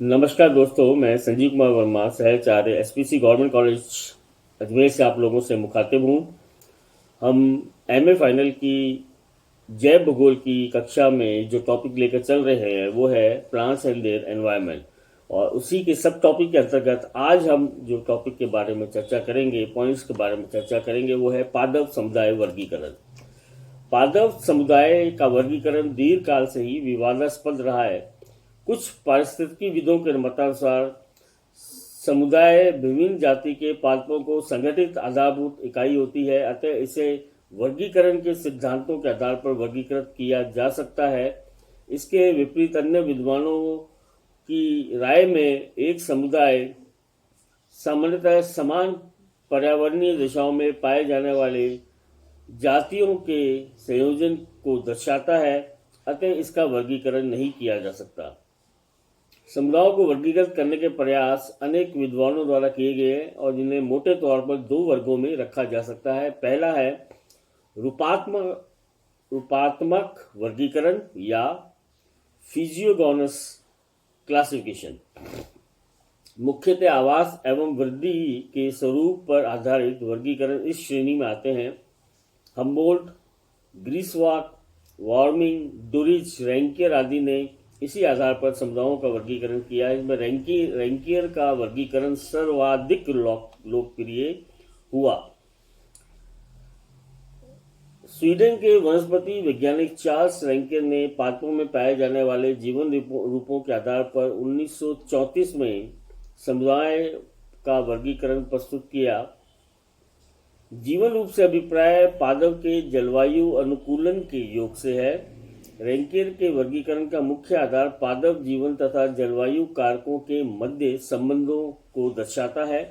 नमस्कार दोस्तों, मैं संजीव कुमार वर्मा सहचार्य एसपीसी गवर्नमेंट कॉलेज अजमेर से आप लोगों से मुखातिब हूँ। हम एमए फाइनल की जैव भूगोल की कक्षा में जो टॉपिक लेकर चल रहे हैं वो है प्लांट्स एंड देयर एनवायरनमेंट, और उसी के सब टॉपिक के अंतर्गत आज हम जो टॉपिक के बारे में चर्चा करेंगे, पॉइंट्स के बारे में चर्चा करेंगे, वो है पादप समुदाय वर्गीकरण। पादप समुदाय का वर्गीकरण दीर्घ काल से ही विवादास्पद रहा है। कुछ पारिस्थितिकीविदों के मतानुसार समुदाय विभिन्न जाति के पादपों को संगठित आधारभूत इकाई होती है, अतः इसे वर्गीकरण के सिद्धांतों के आधार पर वर्गीकृत किया जा सकता है। इसके विपरीत अन्य विद्वानों की राय में एक समुदाय सामान्यतः समान पर्यावरणीय दिशाओं में पाए जाने वाले जातियों के संयोजन को दर्शाता है, अतः इसका वर्गीकरण नहीं किया जा सकता। समुदायों को वर्गीकृत करने के प्रयास अनेक विद्वानों द्वारा किए गए हैं और जिन्हें मोटे तौर पर दो वर्गों में रखा जा सकता है। पहला है रूपात्मक वर्गीकरण या फिजियोगोनस क्लासिफिकेशन। मुख्यतः आवास एवं वृद्धि के स्वरूप पर आधारित वर्गीकरण इस श्रेणी में आते हैं। हम्बोल्ट, ग्रीसवाक, वार्मिंग, डुरिच, रैंकियर आदि ने इसी आधार पर समुदायों का वर्गीकरण किया है। इसमें रैंकियर का वर्गीकरण सर्वाधिक लोकप्रिय हुआ। स्वीडन के वनस्पति वैज्ञानिक चार्ल्स रैंकियर ने पादपों में पाए जाने वाले जीवन रूपों के आधार पर 1934 में समुदाय का वर्गीकरण प्रस्तुत किया। जीवन रूप से अभिप्राय पादप के जलवायु अनुकूलन के योग से है। रैंकियर के वर्गीकरण का मुख्य आधार पादप जीवन तथा जलवायु कारकों के मध्य संबंधों को दर्शाता है।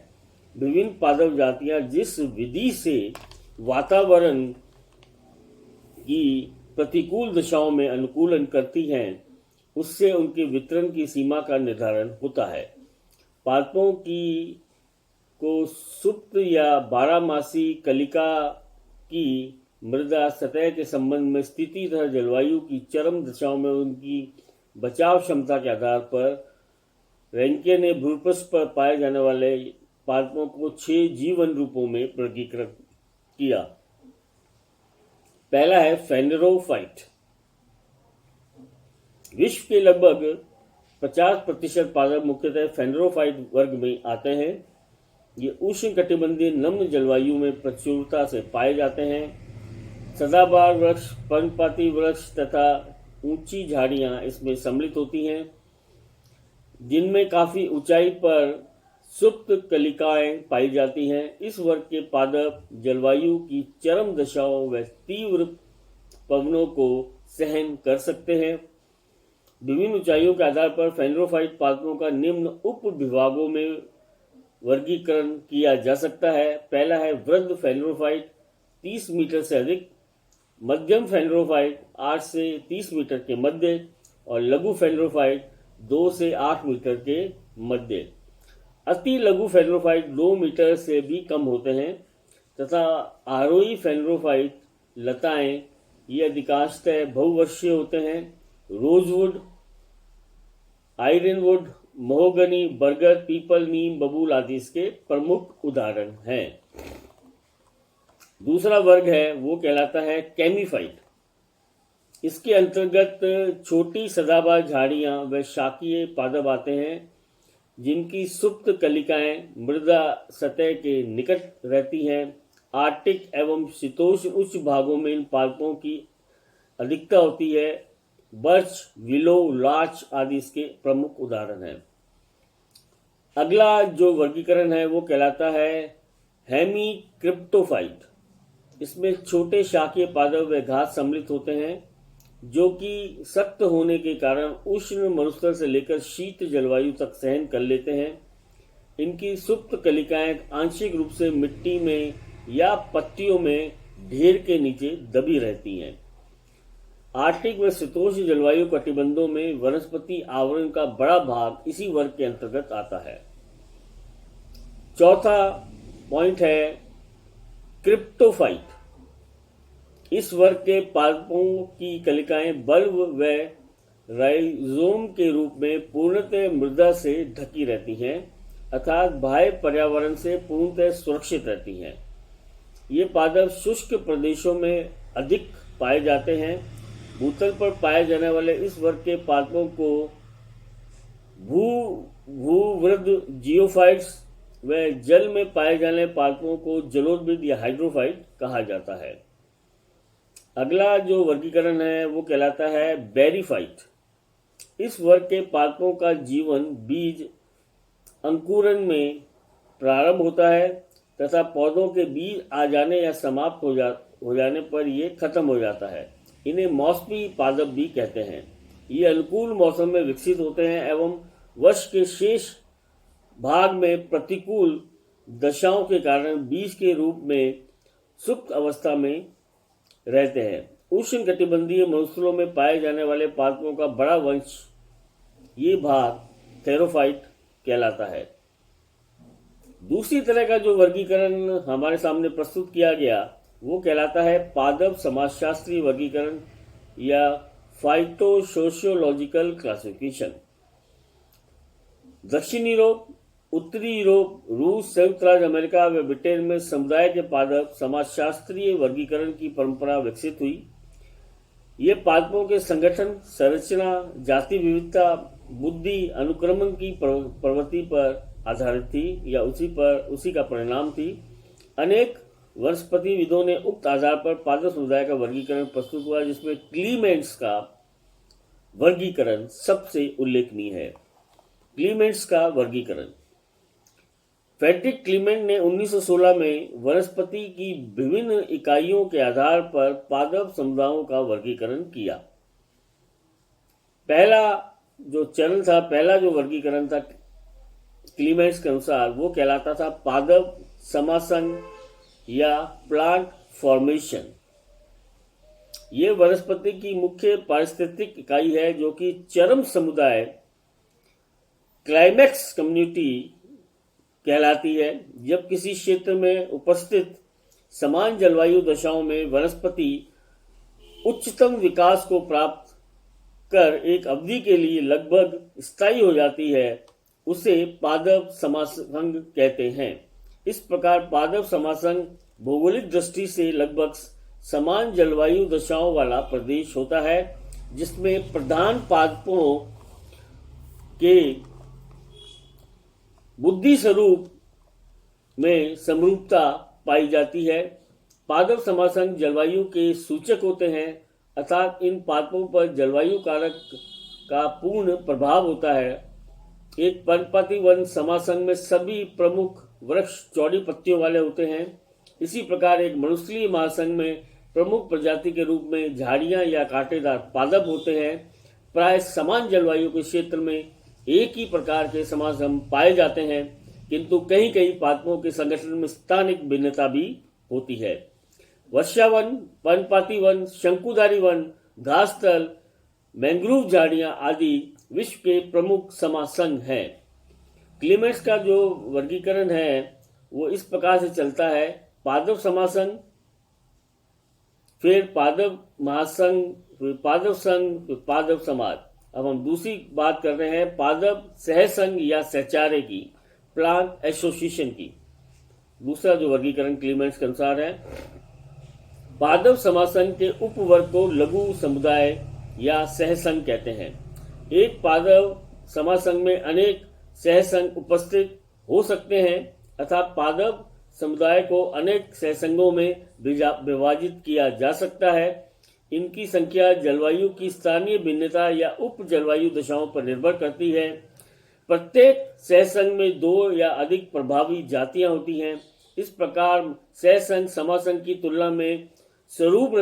विभिन्न पादप जातियां जिस विधि से वातावरण की प्रतिकूल दिशाओं में अनुकूलन करती हैं, उससे उनके वितरण की सीमा का निर्धारण होता है। पादपों की को सुप्त या बारहमासी कलिका की मृदा सतह के संबंध में स्थिति तथा जलवायु की चरम दिशाओं में उनकी बचाव क्षमता के आधार पर रैंकियर ने भूपृष्ठ पर पाए जाने वाले पादपों को 6 जीवन रूपों में वर्गीकृत किया। पहला है फेनेरोफाइट। विश्व के लगभग 50% पादप मुख्यतः फेनेरोफाइट वर्ग में आते हैं। ये उष्णकटिबंधीय नम्र जलवायु में प्रचुरता से पाए जाते हैं। सदाबहार वृक्ष, पर्णपाती वृक्ष तथा ऊंची झाड़ियां इसमें सम्मिलित होती हैं, जिनमें काफी ऊंचाई पर सुप्त कलिकाएं पाई जाती हैं। इस वर्ग के पादप जलवायु की चरम दशाओं व तीव्र पवनों को सहन कर सकते हैं। विभिन्न ऊंचाइयों के आधार पर फेनेरोफाइट पादपों का निम्न उप विभागों में वर्गीकरण किया जा सकता है। पहला है वृद्ध फेनेरोफाइट 30 मीटर से अधिक, मध्यम फेनेरोफाइट 8 से 30 मीटर के मध्य और लघु फेनेरोफाइट 2 से 8 मीटर के मध्य। अति लघु फेनेरोफाइट 2 मीटर से भी कम होते हैं तथा आरोही फेनेरोफाइट लताएं ये अधिकांशतः बहुवर्षीय होते हैं। रोजवुड, आयरनवुड, महोगनी, बरगद, पीपल, नीम, बबूल आदि इसके प्रमुख उदाहरण हैं। दूसरा वर्ग है वो कहलाता है कैमीफाइट। इसके अंतर्गत छोटी सदाबहार झाड़ियां व शाकीय पादप आते हैं, जिनकी सुप्त कलिकाएं मृदा सतह के निकट रहती हैं। आर्कटिक एवं शीतोष्ण उच्च भागों में इन पादपों की अधिकता होती है। बर्च, विलो, लार्च आदि इसके प्रमुख उदाहरण हैं। अगला जो वर्गीकरण है वो कहलाता है हेमीक्रिप्टोफाइट। इसमें छोटे शाकीय पादप व घास सम्मिलित होते हैं, जो कि सख्त होने के कारण उष्ण मरुस्थल से लेकर शीत जलवायु तक सहन कर लेते हैं। इनकी सुप्त कलिकाएं आंशिक रूप से मिट्टी में या पत्तियों में ढेर के नीचे दबी रहती हैं। आर्कटिक व शीतोष्ण जलवायु कटिबंधों में वनस्पति आवरण का बड़ा भाग इसी वर्ग के अंतर्गत आता है। चौथा पॉइंट है क्रिप्टोफाइट। इस वर्ग के पादपों की कलिकाएं बल्ब व राइजोम के रूप में पूर्णतः मृदा से ढकी रहती हैं, अर्थात बाह्य पर्यावरण से पूर्णतः सुरक्षित रहती हैं। ये पादप शुष्क प्रदेशों में अधिक पाए जाते हैं। भूतल पर पाए जाने वाले इस वर्ग के पादपों को भूवृद्ध जियोफाइट्स व जल में पाए जाने वाले पादपों को जलोदभिद या हाइड्रोफाइट कहा जाता है। अगला जो वर्गीकरण है वो कहलाता है बैरीफाइट। इस वर्ग के पादपों का जीवन बीज अंकुरण में प्रारंभ होता है तथा पौधों के बीज आ जाने या समाप्त हो जाने पर ये खत्म हो जाता है। इन्हें मौसमी पादप भी कहते हैं। ये अनुकूल मौसम में विकसित होते हैं एवं वर्ष के शेष भाग में प्रतिकूल दशाओं के कारण बीज के रूप में सुप्त अवस्था में रहते हैं। उष्णकटिबंधीय मरुस्थलों में पाए जाने वाले पादपों का बड़ा वंश ये भाग थेरोफाइट कहलाता है। दूसरी तरह का जो वर्गीकरण हमारे सामने प्रस्तुत किया गया वो कहलाता है पादप समाजशास्त्रीय वर्गीकरण या फाइटोसोशियोलॉजिकल क्लासिफिकेशन। दक्षिण यूरोप, उत्तरी यूरोप, रूस, संयुक्त राज्य अमेरिका व ब्रिटेन में समुदाय के पादप समाजशास्त्रीय वर्गीकरण की परंपरा विकसित हुई। ये पादपों के संगठन, संरचना, जाति विविधता, बुद्धि, अनुक्रमण की प्रवृत्ति पर आधारित थी या उसी का परिणाम थी। अनेक वनस्पतिविदों ने उक्त आधार पर पादप समुदाय का वर्गीकरण प्रस्तुत हुआ, जिसमें क्लीमेंट्स का वर्गीकरण सबसे उल्लेखनीय है। क्लीमेंट्स का वर्गीकरण फ्रेडरिक क्लीमेंट ने 1916 में वनस्पति की विभिन्न इकाइयों के आधार पर पादप समुदायों का वर्गीकरण किया। पहला जो वर्गीकरण था क्लीमेंट्स के अनुसार वो कहलाता था पादप समासंग या प्लांट फॉर्मेशन। ये वनस्पति की मुख्य पारिस्थितिक इकाई है जो कि चरम समुदाय क्लाइमैक्स कम्युनिटी कहलाती है। जब किसी क्षेत्र में उपस्थित समान जलवायु दशाओं में वनस्पति उच्चतम विकास को प्राप्त कर एक अवधि के लिए लगभग स्थायी हो जाती है, उसे पादप समासंग कहते हैं। इस प्रकार पादप समासंग भौगोलिक दृष्टि से लगभग समान जलवायु दशाओं वाला प्रदेश होता है, जिसमें प्रधान पादपों के बुद्धि स्वरूप में समरूपता पाई जाती है। पादप समासंग जलवायु के सूचक होते हैं, अर्थात इन पादपों पर जलवायु कारक का पूर्ण प्रभाव होता है। एक पर्णपाती वन समासंग में सभी प्रमुख वृक्ष चौड़ी पत्तियों वाले होते हैं। इसी प्रकार एक मनुष्यलीय महासंघ में प्रमुख प्रजाति के रूप में झाड़ियां या कांटेदार पादप होते हैं। प्राय समान जलवायु के क्षेत्र में एक ही प्रकार के समासंघ पाए जाते हैं, किंतु कहीं कहीं पादपों के संगठन में स्थानिक भिन्नता भी होती है। वर्षावन, पर्णपाती वन, शंकुधारी वन, घासस्थल, मैंग्रोव झाड़ियां आदि विश्व के प्रमुख समासंघ हैं। क्लीमेंट्स का जो वर्गीकरण है वो इस प्रकार से चलता है: पादप समासंघ, फिर पादप महासंघ, फिर पादप संघ, फिर पादप समाज। अब हम दूसरी बात कर रहे हैं पादप सहसंघ या सहचार्य की, प्लांट एसोसिएशन की। दूसरा जो वर्गीकरण क्लीमेंट्स के अनुसार है, पादप समासंघ के उपवर्ग को लघु समुदाय या सहसंघ कहते हैं। एक पादप समासंघ में अनेक सहसंघ उपस्थित हो सकते हैं, अर्थात पादप समुदाय को अनेक सहसंघों में विभाजित किया जा सकता है। इनकी संख्या जलवायु की स्थानीय भिन्नता या उप जलवायु दशाओं पर निर्भर करती है। प्रत्येक सहसंघ में 2 या अधिक प्रभावी जातियां होती हैं। इस प्रकार सहसंघ समासंघ की तुलना में स्वरूप,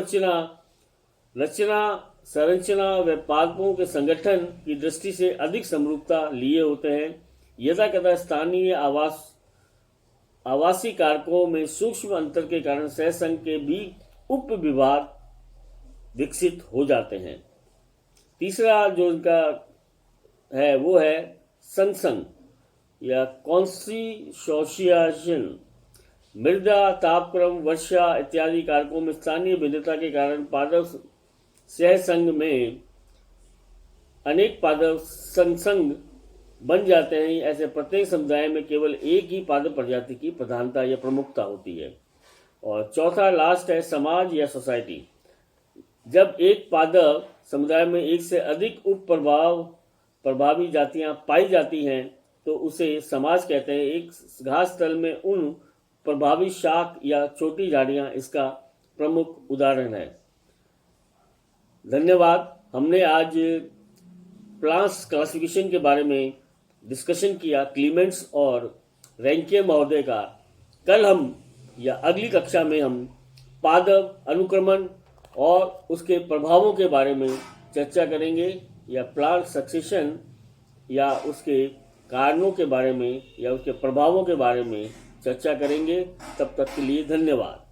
संरचना व पादपों के संगठन की दृष्टि से अधिक समरूपता लिए होते हैं। यथाकथा स्थानीय आवासीय कारकों में सूक्ष्म अंतर के कारण सहसंघ के भी उप विभाग विकसित हो जाते हैं। तीसरा जो इनका है वो है संसंघ या कॉन्सिसोशिएशन। मृदा, तापक्रम, वर्षा इत्यादि कारकों में स्थानीय भिन्नता के कारण पादप सहसंघ में अनेक पादप संग संग बन जाते हैं, ऐसे प्रत्येक समुदाय में केवल एक ही पादप प्रजाति की प्रधानता या प्रमुखता होती है। और चौथा लास्ट है समाज या सोसाइटी। जब एक पादप समुदाय में एक से अधिक उप प्रभावी जातियां पाई जाती हैं तो उसे समाज कहते हैं। एक घास तल में उन प्रभावी शाख या छोटी झाड़ियां इसका प्रमुख उदाहरण है। धन्यवाद। हमने आज प्लांट्स क्लासिफिकेशन के बारे में डिस्कशन किया, क्लीमेंट्स और रैंकियर महोदय का। कल हम या अगली कक्षा में हम पादप अनुक्रमण और उसके प्रभावों के बारे में चर्चा करेंगे, या प्लांट सक्सेशन या उसके कारणों के बारे में या उसके प्रभावों के बारे में चर्चा करेंगे। तब तक के लिए धन्यवाद।